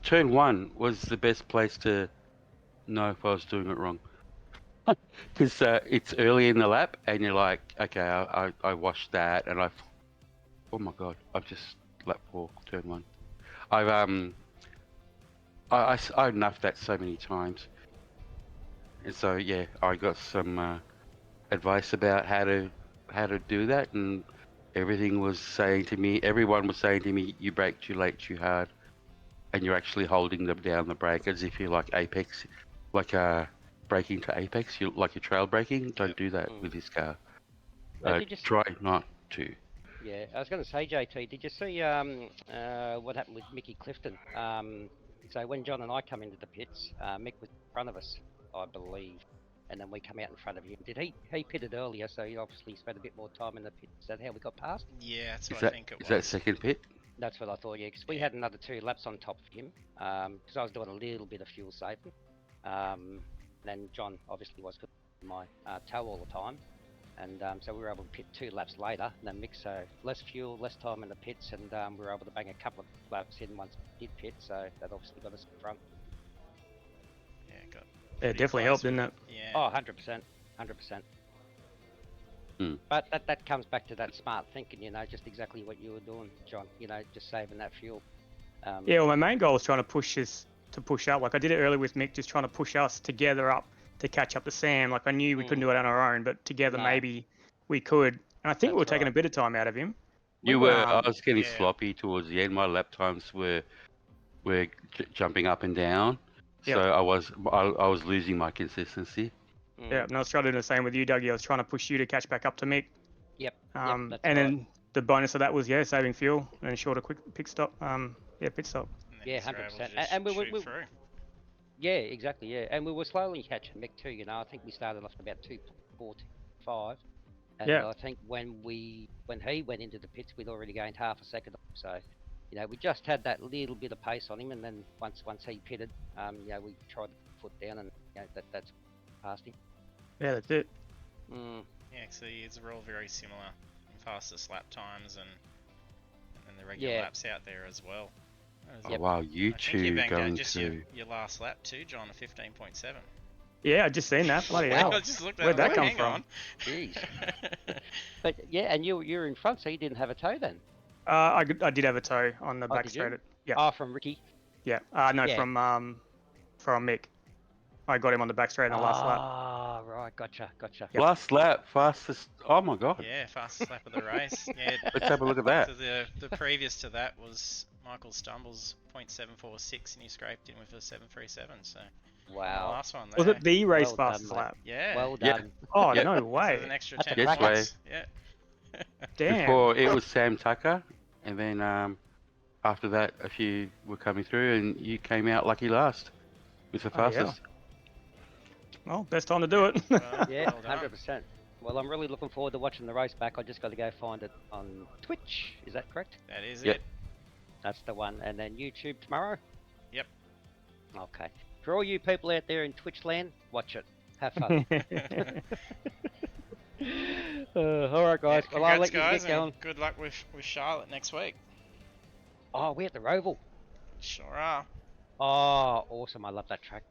Turn 1 was the best place to know if I was doing it wrong. Because it's early in the lap, and you're like, okay, I washed that, and oh my God, I've just lap 4, turn 1. I nuffed that so many times, and so yeah, I got some advice about how to do that, and everything was saying to me, everyone was saying to me, you brake too late, too hard, and you're actually holding them down the brake as if you're like apex, like braking to apex, you like you're trail braking. Don't do that with this car. Did you? Try not to. Yeah, I was going to say, JT, did you see what happened with Mickey Clifton? So when John and I come into the pits, Mick was in front of us, I believe, and then we come out in front of him. Did he pitted earlier? So he obviously spent a bit more time in the pit. Is that how we got past? Yeah, that's Is what I that think it is was. that second pit? That's what I thought. Yeah, because we Yeah. had another 2 laps on top of him. Because I was doing a little bit of fuel saving. Then John obviously was my toe all the time. And so we were able to pit 2 laps later, and then mix less fuel, less time in the pits, and we were able to bang a couple of laps in once we did pit, so that obviously got us in front. Yeah, got Yeah, it definitely helped, didn't it? Yeah. Oh, 100%, 100%. But that comes back to that smart thinking, just exactly what you were doing, John, just saving that fuel. Yeah, well, my main goal was trying to push up. Like I did it earlier with Mick, just trying to push us together up to catch up to Sam. Like I knew we couldn't do it on our own, but together maybe we could. And I think we were taking a bit of time out of him. You were. I was getting sloppy towards the end. My lap times were jumping up and down, so I was losing my consistency. Yeah, and I was trying to do the same with you, Dougie. I was trying to push you to catch back up to Mick. Yep. And then the bonus of that was saving fuel and ensure a quick pit stop. Pit stop. Yeah, 100%. And we through. Yeah, exactly. Yeah, and we were slowly catching Mick too. I think we started off at about 2:45, and I think when he went into the pits, we'd already gained half a second. So, we just had that little bit of pace on him, and then once he pitted, we tried to put foot down, and that's past him. Yeah, that's it. Yeah, so it's all very similar. Fastest lap times and the regular laps out there as well. Oh wow, you two going to your last lap too, John, a 15.7. Yeah, I just seen that. Bloody hell. I just looked at Where'd that come from? Jeez. But yeah, and you're in front, so you didn't have a toe then. I did have a toe on the back straight. Yeah. Oh, from Ricky. Yeah. From Mick. I got him on the back straight in the last lap. Ah, right, gotcha. Yep. Last lap, fastest. Oh my god. Yeah, fastest lap of the race. Yeah. Let's have a look at that. So the previous to that was Michael Stumbles 0.746, and he scraped in with a 737. So. Wow. The last one there. Was it the race fastest lap? Yeah. Well done. Oh no way. So an extra 10 points. Yeah. Damn. Before it was Sam Tucker, and then after that a few were coming through, and you came out lucky last with the fastest. Well, best time to do it. Yeah, 100%. Well, I'm really looking forward to watching the race back. I just got to go find it on Twitch. Is that correct? That is it. That's the one. And then YouTube tomorrow? Yep. Okay. For all you people out there in Twitch land, watch it. Have fun. All right, guys. Well, I'll let you get going. Good luck with Charlotte next week. Oh, we're at the Roval. Sure are. Oh, awesome. I love that track.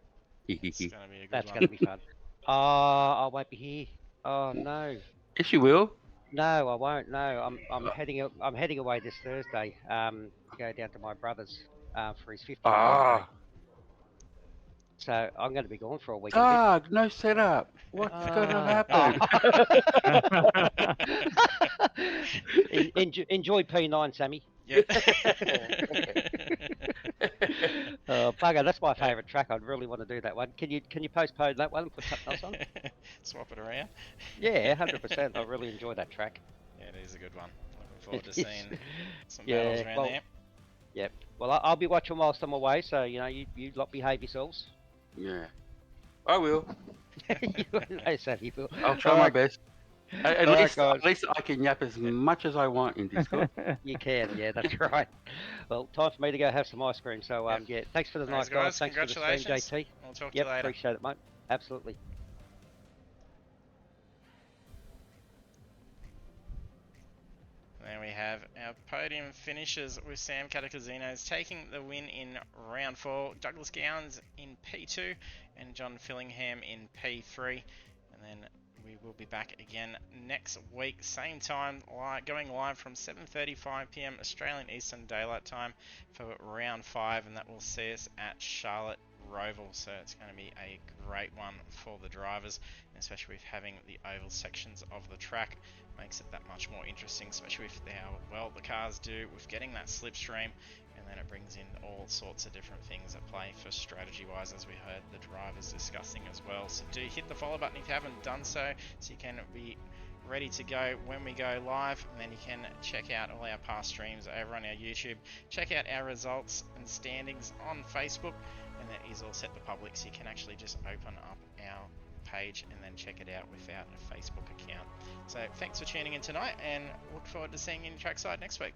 It's going to be a good That's going to be fun. Oh, I won't be here. Oh, no. Yes, you will. No, I won't. No, I'm heading away this Thursday. To go down to my brother's for his 50th birthday. So I'm going to be gone for a week. No setup. What's going to happen? Enjoy P9, Sammy. Yeah. Bugger, that's my favourite track. I'd really want to do that one. Can you postpone that one and put something else on? Swap it around. Yeah, 100%. I really enjoy that track. Yeah, it is a good one. Looking forward to seeing some battles around there. Yep. Well, I'll be watching whilst I'm away, so you lot behave yourselves. Yeah, I will. No, Sammy will. I'll try my best. At least I can yap as much as I want in Discord. You can, yeah, that's right. Well, time for me to go have some ice cream. So, yeah, thanks for the night, guys. Thanks for the stream, JT. We'll talk to you later. Appreciate it, mate. Absolutely. There we have our podium finishes with Sam Catacasinos taking the win in round 4, Douglas Gowans in P2 and John Fillingham in P3. And then we will be back again next week, same time, going live from 7:35 p.m. Australian Eastern Daylight Time for round 5, and that will see us at Charlotte Roval. So it's going to be a great one for the drivers, especially with having the oval sections of the track. Makes it that much more interesting, especially with how well the cars do with getting that slipstream, and then it brings in all sorts of different things at play for strategy wise, as we heard the drivers discussing as well. So do hit the follow button if you haven't done so you can be ready to go when we go live, and then you can check out all our past streams over on our YouTube, check out our results and standings on Facebook, and that is all set to public, so you can actually just open up our page and then check it out without a Facebook account. So thanks for tuning in tonight, and look forward to seeing you in trackside next week.